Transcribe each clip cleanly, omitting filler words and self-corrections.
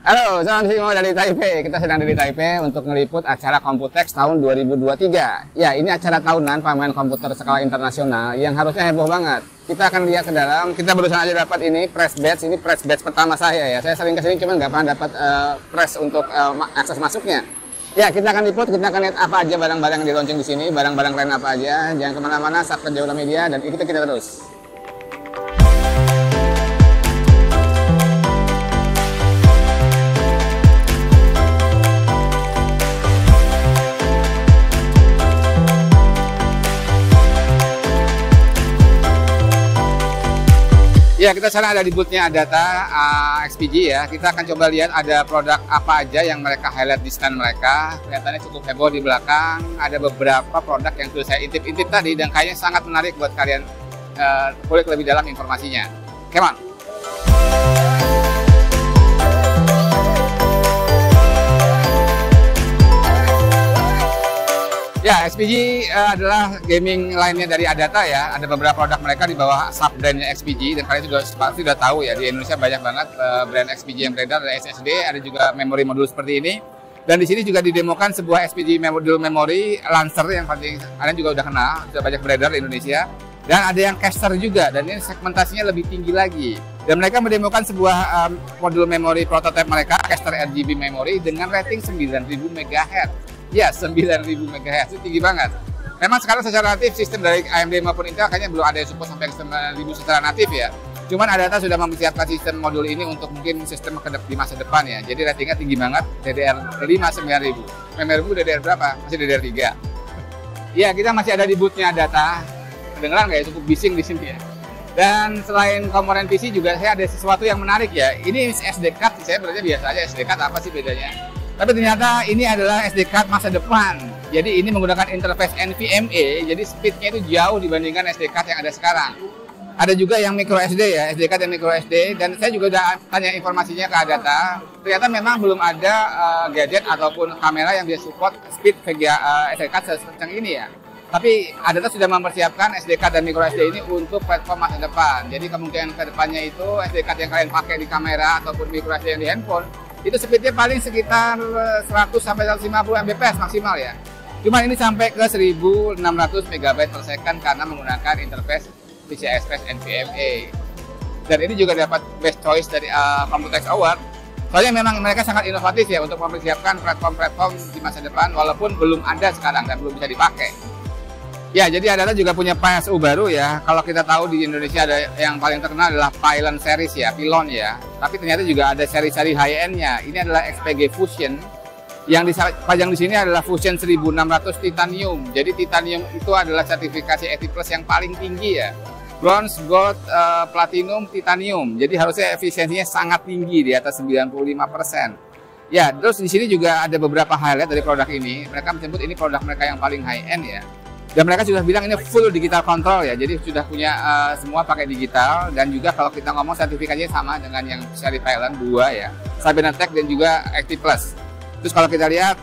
Halo, salam Simo dari Taipei. Kita sedang di Taipei untuk ngeliput acara Computex tahun 2023. Ya, ini acara tahunan pameran komputer skala internasional yang harusnya heboh banget. Kita akan lihat ke dalam. Kita barusan aja dapat ini press badge. Ini press badge pertama saya ya. Saya sering kesini cuman nggak pernah dapat press untuk akses masuknya. Ya, kita akan liput, kita akan lihat apa aja barang-barang yang di launching di sini, barang-barang keren apa aja. Jangan kemana-mana, subscribe Jaula Media dan ikuti kita terus. Ya, kita sekarang ada di booth-nya Adata XPG ya. Kita akan coba lihat ada produk apa aja yang mereka highlight di stand mereka. Kelihatannya cukup heboh di belakang. Ada beberapa produk yang sudah saya intip-intip tadi dan kayaknya sangat menarik buat kalian kulik lebih dalam informasinya. Come on! Ya, XPG adalah gaming lainnya dari Adata ya. Ada beberapa produk mereka di bawah sub-brandnya XPG dan kalian pasti sudah tahu ya, di Indonesia banyak banget brand XPG yang beredar. Ada SSD, ada juga memori modul seperti ini. Dan di sini juga didemokan sebuah XPG modul memori Lancer yang pasti kalian juga udah kenal, sudah banyak beredar di Indonesia. Dan ada yang caster juga, dan ini segmentasinya lebih tinggi lagi. Dan mereka mendemokan sebuah modul memori prototipe mereka, caster RGB memory dengan rating 9000 MHz. Ya, 9000 MHz itu tinggi banget. Memang sekarang secara natif sistem dari AMD maupun Intel kayaknya belum ada yang support sampai 9000 secara natif ya. Cuman Adata sudah mempersiapkan sistem modul ini untuk mungkin sistem di masa depan ya. Jadi ratingnya tinggi banget, DDR5 9000. Memori DDR berapa? Masih DDR3. Ya, kita masih ada di booth-nya Adata. Kedengeran nggak ya? Cukup bising di sini ya. Dan selain komponen PC juga saya ada sesuatu yang menarik ya. Ini SD card, saya berarti biasa aja SD card, apa sih bedanya? Tapi ternyata ini adalah SD card masa depan. Jadi ini menggunakan interface NVMe, jadi speednya itu jauh dibandingkan SD card yang ada sekarang. Ada juga yang micro SD ya, SD card yang micro SD. Dan saya juga udah tanya informasinya ke Adata. Ternyata memang belum ada gadget ataupun kamera yang bisa support speed VGA SD card sekencang ini ya. Tapi Adata sudah mempersiapkan SD card dan micro SD ini untuk platform masa depan. Jadi kemungkinan ke depannya itu SD card yang kalian pakai di kamera ataupun micro SD yang di handphone itu speednya paling sekitar 100 sampai 150 Mbps maksimal ya. Cuma ini sampai ke 1600 MB per second karena menggunakan interface PCI Express NVMe. Dan ini juga dapat best choice dari Computex Award. Soalnya memang mereka sangat inovatif ya untuk mempersiapkan platform-platform di masa depan walaupun belum ada sekarang dan belum bisa dipakai. Ya, jadi Adata juga punya PSU baru ya. Kalau kita tahu di Indonesia ada yang paling terkenal adalah Pylon series ya, Pylon ya. Tapi ternyata juga ada seri-seri high-end-nya. Ini adalah XPG Fusion. Yang dipajang di sini adalah Fusion 1600 Titanium. Jadi Titanium itu adalah sertifikasi ET Plus yang paling tinggi ya. Bronze, Gold, Platinum, Titanium. Jadi harusnya efisiensinya sangat tinggi di atas 95%. Ya, terus di sini juga ada beberapa highlight dari produk ini. Mereka menyebut ini produk mereka yang paling high-end ya. Dan mereka sudah bilang ini full digital control ya, jadi sudah punya semua pakai digital. Dan juga kalau kita ngomong sertifikatnya sama dengan yang seri Pylon 2 ya, Cybernetic dan juga ET Plus. Terus kalau kita lihat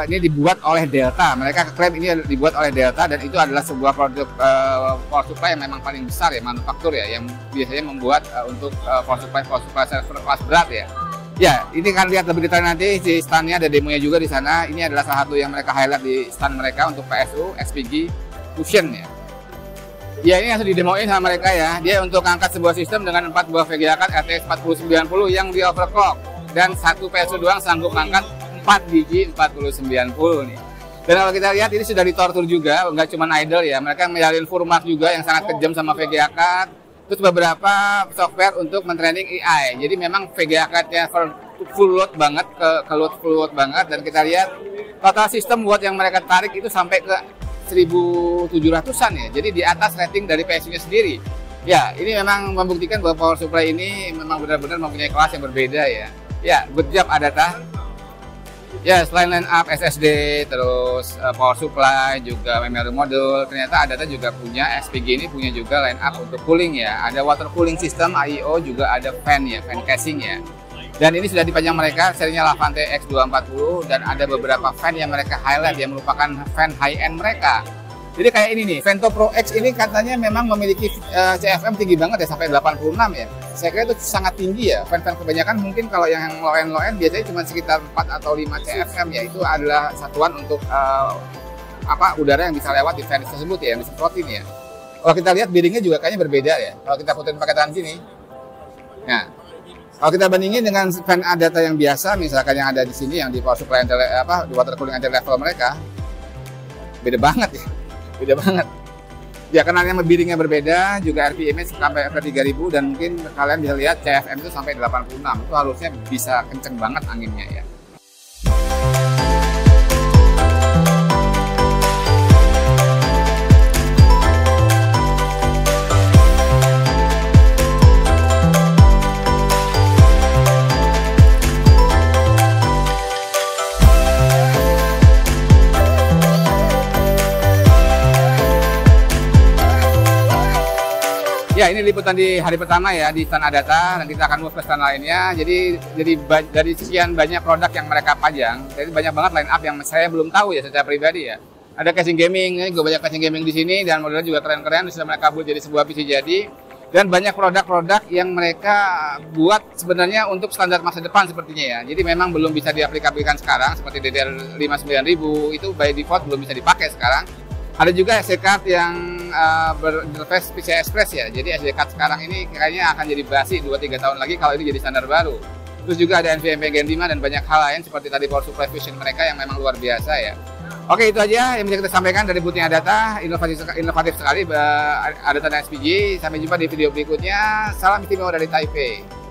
ini dibuat oleh Delta, mereka klaim ini dibuat oleh Delta dan itu adalah sebuah produk power supply yang memang paling besar ya, manufaktur ya, yang biasanya membuat untuk power supply server kelas berat ya. Ya, ini kan lihat lebih detail nanti di standnya, ada demonya juga di sana. Ini adalah salah satu yang mereka highlight di stand mereka untuk PSU XPG Fusion ya. Ya, ini langsung didemoin sama mereka ya. Dia untuk angkat sebuah sistem dengan 4 buah VGA card RTX 4090 yang di overclock dan satu PSU doang sanggup mengangkat 4 biji 4090 nih. Dan kalau kita lihat ini sudah ditortur juga, nggak cuma idle ya. Mereka menyalin Furmark juga yang sangat kejam sama VGA card. Terus beberapa software untuk mentraining AI. Jadi memang VGA card-nya full load banget, ke load full load banget. Dan kita lihat total sistem watt yang mereka tarik itu sampai ke 1700-an ya. Jadi di atas rating dari PSU-nya sendiri. Ya, ini memang membuktikan bahwa power supply ini memang benar-benar mempunyai kelas yang berbeda ya. Ya, good job Adata. Ya, selain line up SSD, terus power supply, juga memory modul, ternyata Adata juga punya, XPG ini punya juga line up untuk cooling ya. Ada water cooling system, IO, juga ada fan ya, fan casing ya. Dan ini sudah dipajang mereka, serinya Lavante X240, dan ada beberapa fan yang mereka highlight yang merupakan fan high-end mereka. Jadi kayak ini nih, Vento Pro X ini katanya memang memiliki CFM tinggi banget ya, sampai 86 ya. Saya kira itu sangat tinggi ya. Fan-fan kebanyakan mungkin kalau yang low-end biasanya cuma sekitar 4 atau 5 CFM ya. Itu adalah satuan untuk udara yang bisa lewat di fan tersebut ya, yang disemprotin ya. Kalau kita lihat bearingnya juga kayaknya berbeda ya. Kalau kita puterin pakai tangan gini. Nah, kalau kita bandingin dengan fan Adata yang biasa, misalkan yang ada di sini, yang di power supply di water cooling entry level mereka, beda banget ya. Beda banget. Ya kenalnya bearingnya berbeda, juga RPM-nya sampai ke 3000 dan mungkin kalian bisa lihat CFM itu sampai 86. Itu harusnya bisa kenceng banget anginnya ya. Ya, ini liputan di hari pertama ya di stand Adata, dan kita akan move ke stand lainnya. Jadi dari sekian banyak produk yang mereka pajang, jadi banyak banget line up yang saya belum tahu ya secara pribadi ya. Ada casing gaming, ini juga banyak casing gaming di sini dan modelnya juga keren-keren, sudah mereka buat jadi sebuah PC jadi. Dan banyak produk-produk yang mereka buat sebenarnya untuk standar masa depan sepertinya ya. Jadi memang belum bisa diaplikasikan sekarang, seperti DDR5 9000 itu by default belum bisa dipakai sekarang. Ada juga SD card yang berinterface PCI Express ya. Jadi SD card sekarang ini kayaknya akan jadi basi 2-3 tahun lagi kalau ini jadi standar baru. Terus juga ada NVMe Gen 5 dan banyak hal lain seperti tadi power supply fusion mereka yang memang luar biasa ya. Oke, itu aja yang bisa kita sampaikan dari boothnya Adata. Inovatif sekali Adata dan SPG. Sampai jumpa di video berikutnya. Salam istimewa dari Taipei.